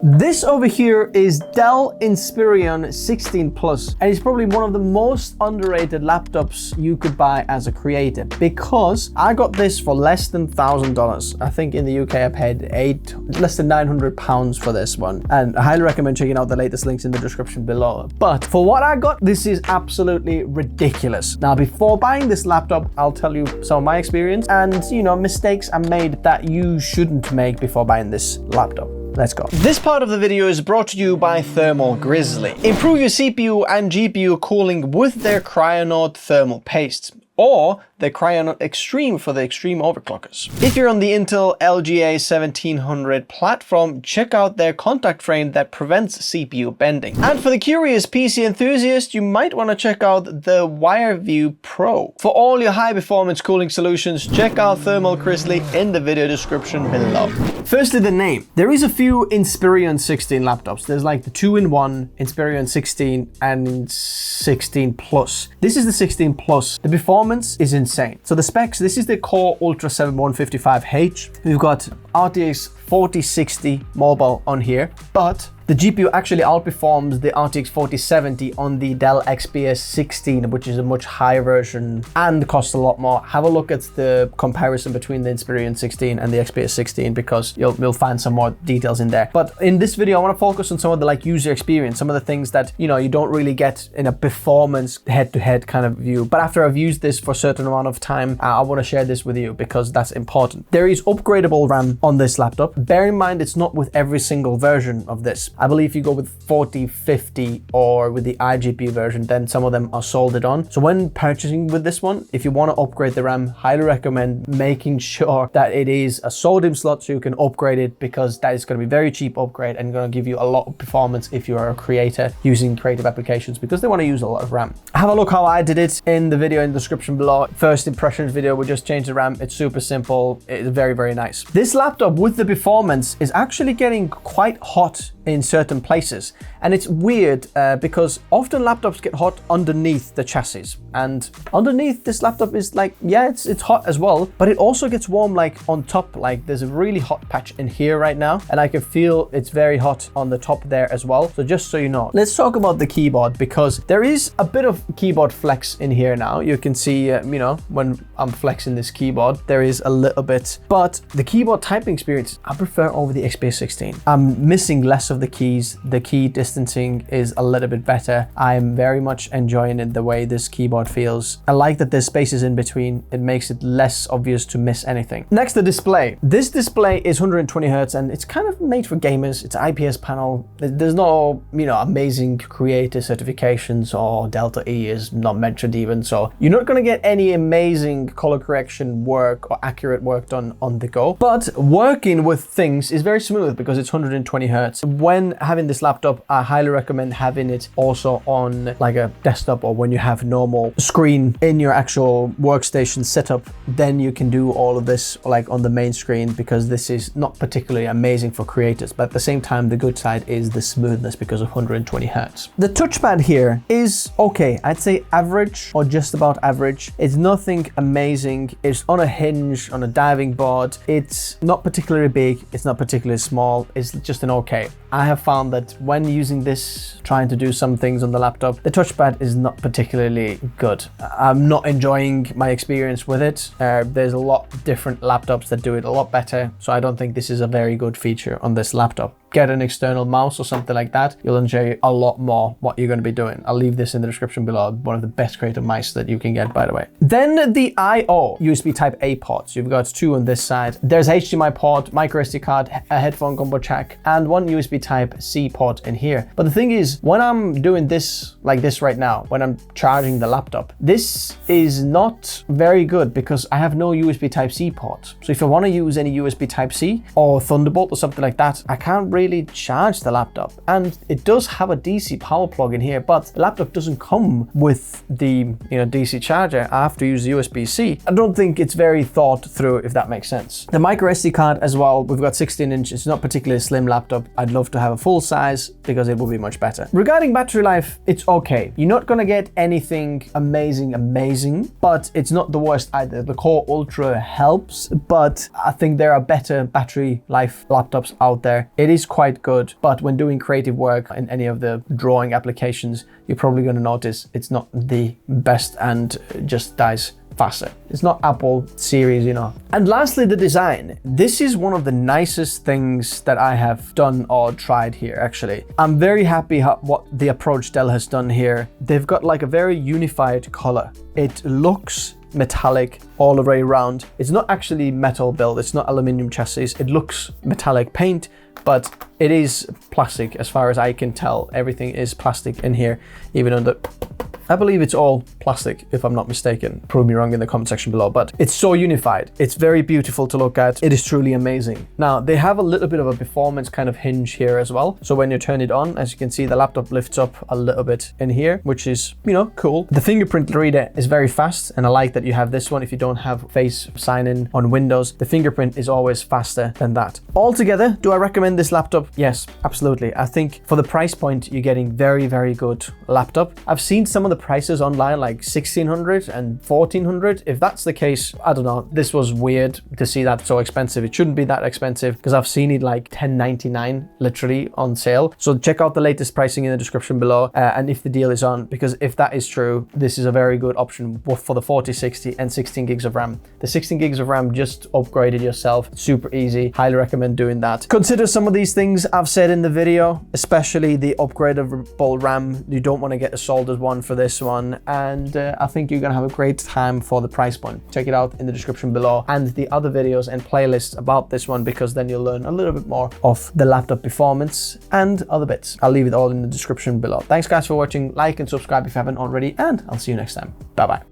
This over here is Dell Inspiron 16 Plus, and it's probably one of the most underrated laptops you could buy as a creator, because I got this for less than $1,000. I think in the UK I paid less than £900 for this one, and I highly recommend checking out the latest links in the description below. But for what I got, this is absolutely ridiculous. Now, before buying this laptop, I'll tell you some of my experience and, mistakes I made that you shouldn't make before buying this laptop. Let's go. This part of the video is brought to you by Thermal Grizzly. Improve your CPU and GPU cooling with their CryoNote thermal paste, or the CryoNote Extreme for the extreme overclockers. If you're on the Intel LGA 1700 platform, check out their contact frame that prevents CPU bending. And for the curious PC enthusiast, you might want to check out the WireView Pro. For all your high performance cooling solutions, check out Thermal Grizzly in the video description below. Firstly, the name. There is a few Inspiron 16 laptops. There's like the 2-in-1 Inspiron 16 and 16 Plus. This is the 16 Plus. The performance is insane. So the specs, this is the Core Ultra 7155H. We've got RTX 4060 mobile on here, but the GPU actually outperforms the RTX 4070 on the Dell XPS 16, which is a much higher version and costs a lot more. Have a look at the comparison between the Inspiron 16 and the XPS 16 because you'll find some more details in there. But in this video, I want to focus on some of the user experience, some of the things that you don't really get in a performance head-to-head kind of view. But after I've used this for a certain amount of time, I want to share this with you because that's important. There is upgradable RAM on this laptop. Bear in mind, it's not with every single version of this. I believe if you go with 4050 or with the iGPU version, then some of them are soldered on. So when purchasing with this one, if you want to upgrade the RAM, highly recommend making sure that it is a soldered slot so you can upgrade it, because that is going to be very cheap upgrade and going to give you a lot of performance if you are a creator using creative applications, because they want to use a lot of RAM. Have a look how I did it in the video in the description below. First impressions video, we just changed the RAM. It's super simple. It's very, very nice. This laptop with the performance is actually getting quite hot in certain places, and it's weird because often laptops get hot underneath the chassis, and underneath this laptop is it's hot as well, but it also gets warm on top. There's a really hot patch in here right now, and I can feel it's very hot on the top there as well. So just so you know, let's talk about the keyboard, because there is a bit of keyboard flex in here now. You can see when I'm flexing this keyboard, there is a little bit, but the keyboard typing experience I prefer over the XPS 16. I'm missing less of the keys. The key distancing is a little bit better. I'm very much enjoying it, the way this keyboard feels. I like that there's spaces in between. It makes it less obvious to miss anything. Next, the display. This display is 120 Hz and it's kind of made for gamers. It's an IPS panel. There's no, amazing creator certifications, or Delta E is not mentioned even. So you're not going to get any amazing color correction work or accurate work done on the go. But working with things is very smooth because it's 120 Hz. When having this laptop, I highly recommend having it also on a desktop, or when you have normal screen in your actual workstation setup, then you can do all of this on the main screen, because this is not particularly amazing for creators. But at the same time, the good side is the smoothness because of 120 Hz. The touchpad here is okay. I'd say average or just about average. It's nothing amazing. It's on a hinge, on a diving board. It's not particularly big. It's not particularly small. It's just an okay. I have found that when using this, trying to do some things on the laptop, the touchpad is not particularly good. I'm not enjoying my experience with it. There's a lot of different laptops that do it a lot better, so I don't think this is a very good feature on this laptop. Get an external mouse or something like that. You'll enjoy a lot more what you're going to be doing. I'll leave this in the description below. One of the best creative mice that you can get, by the way. Then the I/O USB Type A ports. You've got two on this side. There's HDMI port, micro SD card, a headphone combo jack, and one USB Type C port in here. But the thing is, when I'm doing this like this right now, when I'm charging the laptop, this is not very good because I have no USB Type C port. So if I want to use any USB Type C or Thunderbolt or something like that, I can't really charge the laptop. And it does have a DC power plug in here, but the laptop doesn't come with the DC charger. I have to use USB-C. I don't think it's very thought through, if that makes sense. The micro SD card as well, we've got 16 inch. It's not particularly a slim laptop. I'd love to have a full size because it will be much better. Regarding battery life, it's okay. You're not gonna get anything amazing, but it's not the worst either. The Core Ultra helps, but I think there are better battery life laptops out there. It is quite good, but when doing creative work in any of the drawing applications, you're probably going to notice it's not the best and just dies faster. It's not Apple series, you know. And lastly, the design. This is one of the nicest things that I have done or tried here, actually. I'm very happy what the approach Dell has done here. They've got like a very unified color. It looks metallic all the way around. It's not actually metal build, it's not aluminum chassis. It looks metallic paint, but it is plastic as far as I can tell. Everything is plastic in here, even on the... I believe it's all plastic, if I'm not mistaken. Prove me wrong in the comment section below, but it's so unified. It's very beautiful to look at. It is truly amazing. Now, they have a little bit of a performance kind of hinge here as well. So when you turn it on, as you can see, the laptop lifts up a little bit in here, which is, you know, cool. The fingerprint reader is very fast, and I like that you have this one if you don't have face sign-in on Windows. The fingerprint is always faster than that. Altogether, do I recommend this laptop? Yes, absolutely. I think for the price point, you're getting very, very good laptop. I've seen some of the prices online like $1,600 and $1,400. If that's the case, I don't know. This was weird to see that so expensive. It shouldn't be that expensive because I've seen it like $10.99 literally on sale. So check out the latest pricing in the description below and if the deal is on, because if that is true, this is a very good option for the 4060 and 16 gigs of RAM. The 16 gigs of RAM, just upgrade it yourself. Super easy. Highly recommend doing that. Consider some of these things I've said in the video, especially the upgradable RAM. You don't want to get a soldered one for this one, and I think you're gonna have a great time for the price point. Check it out in the description below and the other videos and playlists about this one, because then you'll learn a little bit more of the laptop performance and other bits. I'll leave it all in the description below. Thanks guys for watching. Like and subscribe if you haven't already, and I'll see you next time. Bye bye.